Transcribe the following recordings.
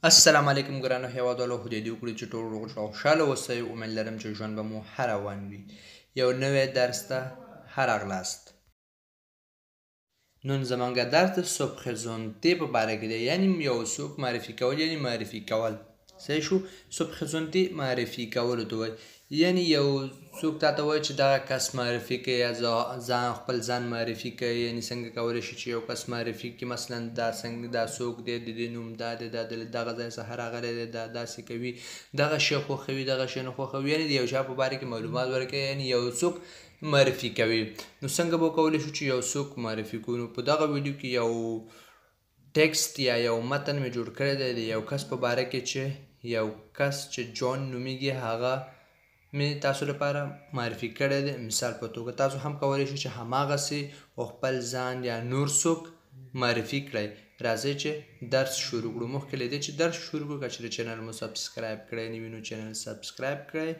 السلام علیکم ګرانو هیوادوالو خدای دې وکړي چې ټول روغ او خوشحاله اوسئ. امید لرم چې ژوند به مو ښه روان وي. یو نوی درس ته ښه راغلاست. نن زمونږ درس د سبخزونتي په باره کې دی، یعنی یو څوک معرفي کول، یعنی معرفي کول. صحیح شو؟ سبخزونتي معرفي کولو ته وایي، یعنی یو څوک تاته وایي چې دغه کس معرفي کوي یا خپل ځان معرفي کوي. یعنی څنګه کولی شي چې یو کس معرفي کړي، مثلا دا څوک دی، د دې نوم دا دی، دا د دغه ځای څخه راغلی دی، دا داسې کوي، دغه شی خوښوي، دغه شی نه خوښوي، یعنی د یو چا په باره کې معلومات ورکوي، یعنی یو څوک معرفي کوي. نو څنګه به کولی شو چې یو څوک معرفي کړو؟ نو په دغه ویډیو کې یو ټیکسټ یا یو متن مې جوړ کړی دی د یو کس په باره کې، چې یو کس چې جون نومیږي، هغه مې تاسو لپاره معرفي کړی دی. مثال په توګه تاسو هم کولی شئ چې هماغسې خپل ځان یا نور څوک معرفي کړئ. راځئ چې درس شروع کړو. مخکې له دې چې درس شروع کړو، که چېرې چینل مو سبسکرایب کړی نه وي نو چینل سبسکرایب کړئ،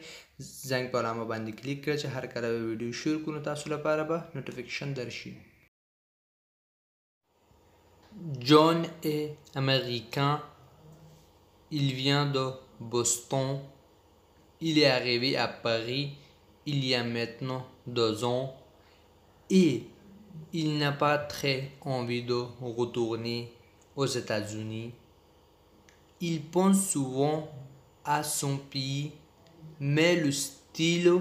زنګ په علامه باندې کلیک کړئ چې هر کله به ویډیو شروع کړو نو تاسو لپاره به نوټیفیکیشن درشي. John est américain. Il vient de Boston. Il est arrivé à Paris il y a maintenant 2 ans et il n'a pas très envie de retourner aux États-Unis. Il pense souvent à son pays, mais le style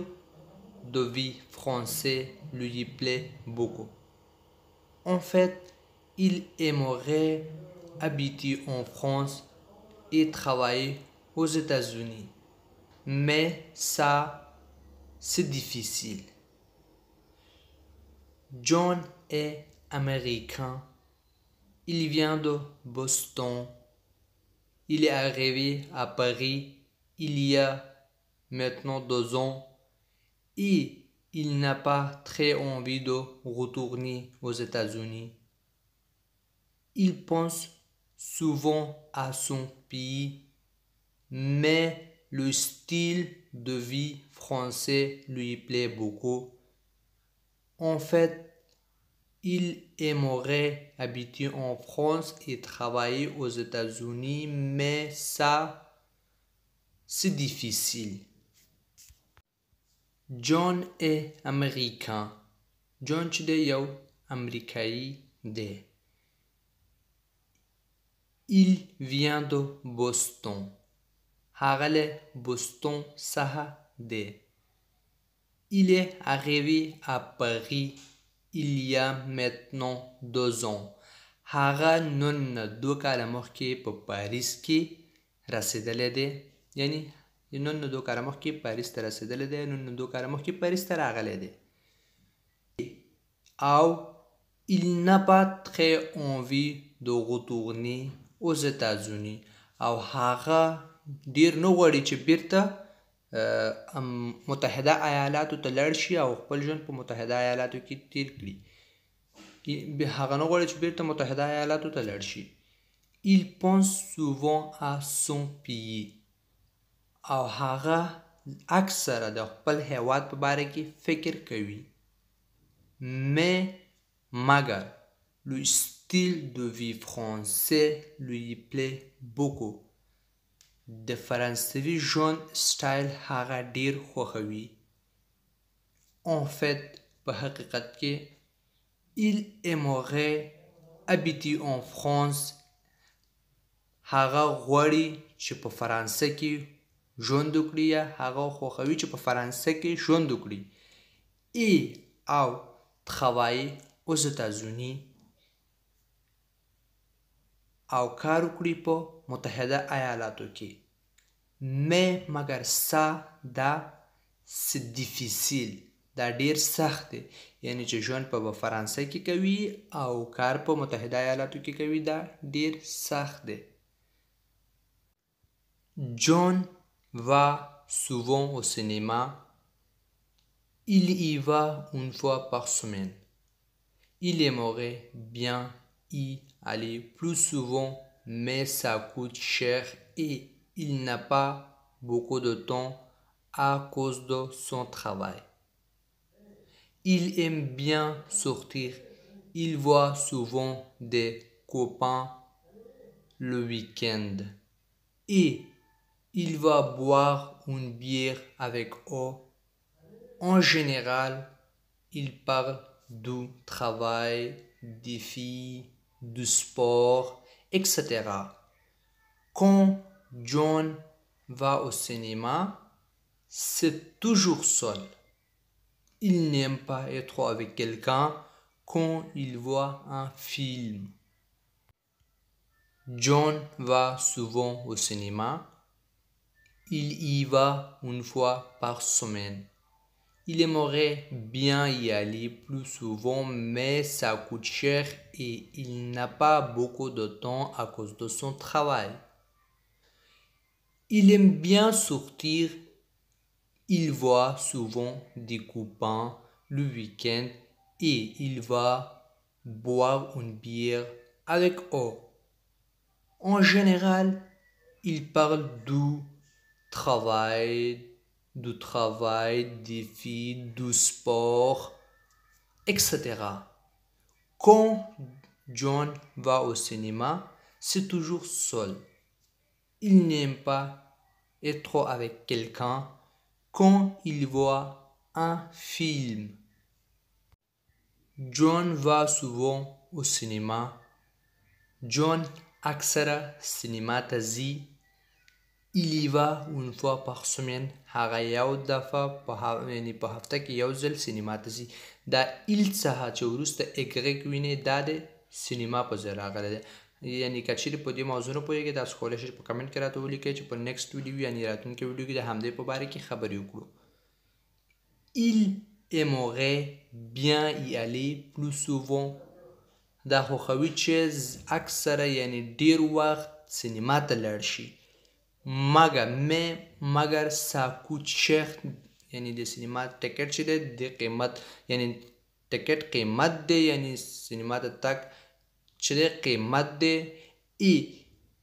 de vie français lui plaît beaucoup. En fait, il aimerait habiter en France et travailler aux États-Unis. Mais ça, c'est difficile. John est américain. Il vient de Boston. Il est arrivé à Paris il y a maintenant 2 ans et il n'a pas très envie de retourner aux États-Unis. Il pense souvent à son pays, mais le style de vie français lui plaît beaucoup. En fait, il aimerait habiter en France et travailler aux États-Unis, mais ça, c'est difficile. John est américain. John چې دی یو امریکایی دی. Il vient de Boston. هغه له بوسټون څخه دی. Il est arrivé à Paris il y a maintenant 2 ans. هغه نن 2 کاله مخکې په پاریس کې رسېدلی دی. یعنی نن 2 کاله مخکې پاریس ته رسېدلی دی، نن 2 کاله مخکې پاریس ته راغلی دی. او il n'a pas très envie de retourner aux États-Unis. او هغه ډیر نه غواړي چې بیرته متحده ایالاتو ته لاړ شي او خپل ژوند په متحده ایالاتو کې تیر کړي. هغه نه غواړي چې بیرته متحده ایالاتو ته لاړ شي. Il pense souvent à son pays. او هغه اکثره د خپل هیواد په باره کې فکر کوي. مگر le style de vie français lui plaît beaucoup. د فرانسوي ژوند سټایل هغه ډیر خوښوي. En fait, په حقیقت کې il aimerait habiter en France. هغه غواړي چې په فرانسه کې ژوند وکړي، یا هغه خوښوي چې په فرانسه کې ژوند وکړي. Et او travailler aux États-Unis. او کار وکړي په متحده ایالاتو کې. مگر ça دا c'est difficile. دا ډیر سخت دی. یعنی چې ژوند په فرانسه کې کوي او کار په متحده ایالاتو کې کوي، دا ډیر سخت دی. John va souvent au cinéma. Il y va une fois par semaine. Il aimerait bien y aller plus souvent, mais ça coûte cher et il n'a pas beaucoup de temps à cause de son travail. Il aime bien sortir. Il voit souvent des copains le week-end. et il va boire une bière avec eux. En général, il parle du travail, des filles, du sport, etc. Quand John va au cinéma, c'est toujours seul. Il n'aime pas être avec quelqu'un quand il voit un film. John va souvent au cinéma. Il y va une fois par semaine. Il aimerait bien y aller plus souvent, mais ça coûte cher et il n'a pas beaucoup de temps à cause de son travail. Il aime bien sortir. Il voit souvent des copains le week-end et il va boire une bière avec eux. En général, il parle travail, du travail, des filles, du sport, etc. Quand John va au cinéma, c'est toujours seul. Il n'aime pas être avec quelqu'un quand il voit un film. John va souvent au cinéma. John أكثر سينما تزي. Il y va une fois par semaine. هغه یو دفعه یعنی په هفته کې یو ځل سینما ته ځي. دا ایل څخه چې وروسته اګریک ویني دا د سینما په ځای راغلی دی. یعنی که چیرې په دې موضوع نه پوهېږئ تاسو کولی شئ په کمنټ کې راته ولیکئ چې په نیکسټ ویډیو یعنی راتلونکي ویډیو کې د همدې په باره کې خبرې وکړو. Il aimerait bien y aller plus souvent. دا خوښوي چې اکثره یعنی ډیر وخت سینما ته لاړ شي. مګر ça coûte cher یعنی د سینما ټکټ چې دی د قیمت یعنی ټکټ قیمت دی یعنی سینما ته تګ چې دی قیمت دی. et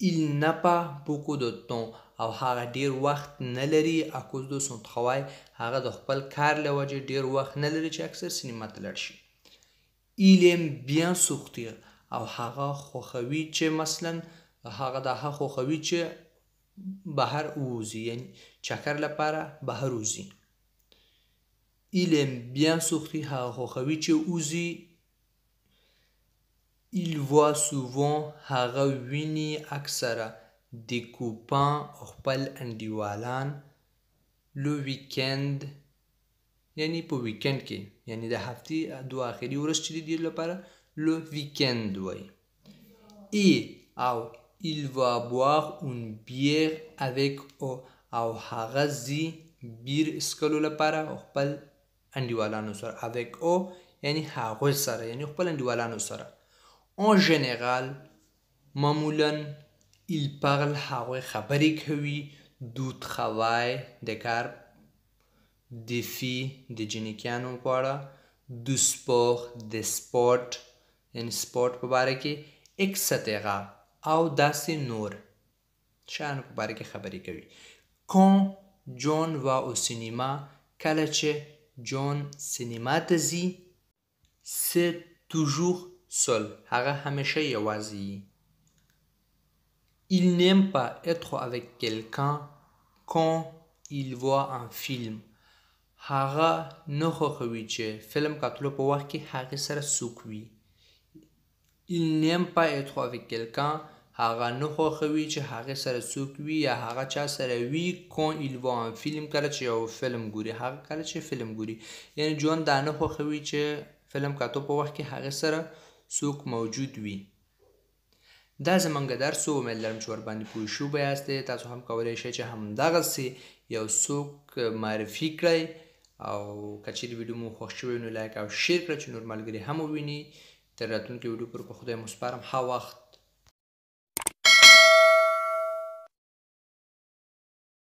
il n'a pas beaucoup de temps او هغه ډیر وخت نه لري à cause de son travail. هغه د خپل کار له وجې ډیر وخت نه لري چې اکثر سینما ته لاړ شي. Il aime bien sortir او هغه خوښوي چې مثلا هغه خوښوي چې بهر ووځي یعنی چکر لپاره بهر وځي. Il aime bien sortir هغه خوښوي چې وځي. Il voit souvent هغه ویني اکثره des copains خپل انډیوالان le weekend یعنی په ویکند کې یعنی د هفتې دوه آخري ورځ چې دی لپاره le weekend وایي. et او il va boire une bière avec eux او هغه ځي بیر اسکلو لپاره خپل انډیوالانو سره. avec eux یعنی هغوی سره یعنی خپل انډیوالانو سره. en général معمولا il parle هغوی خبرې کوي du travail د کار des filles د جنکیانو په اړه du sport د سپورت یعنی سپورت په باره کې etc. او داسې نور شیانو په باره کې خبرې کوي. quand John va au cinéma کله چې جون سینما ته ځي c'est toujours seul هغه همیشه یوازې. il n'aime pas être avec quelqu'un quand il voit un film. هغه نه خوښوي چې فلم کتلو په وخت کې هغې سره څوک وي. il n'aime pas être avec quelqu'un هغه نه خوښوي چې هغې سره څوک وي یا هغه چا سره وي quand il voit un film کله چې یو فلم ګوري. هغه کله چې فلم ګوري یعنی جون دا نه خوښوي چې فلم کتو په وخت کې هغې سره څوک موجود وي. دا زمونږ درس و. امید لرم چې ورباندې پوه شوي یاستئ. تاسو هم کولی شئ چې همدغسې یو څوک معرفي کړئ او که چیرې ویډیو مو خوښ شوی نو لایک او شیر کړئ چې نور ملګري هم وویني. تر راتلونکي ویډیو پورې په خدای مو سپارم. ښه وخت.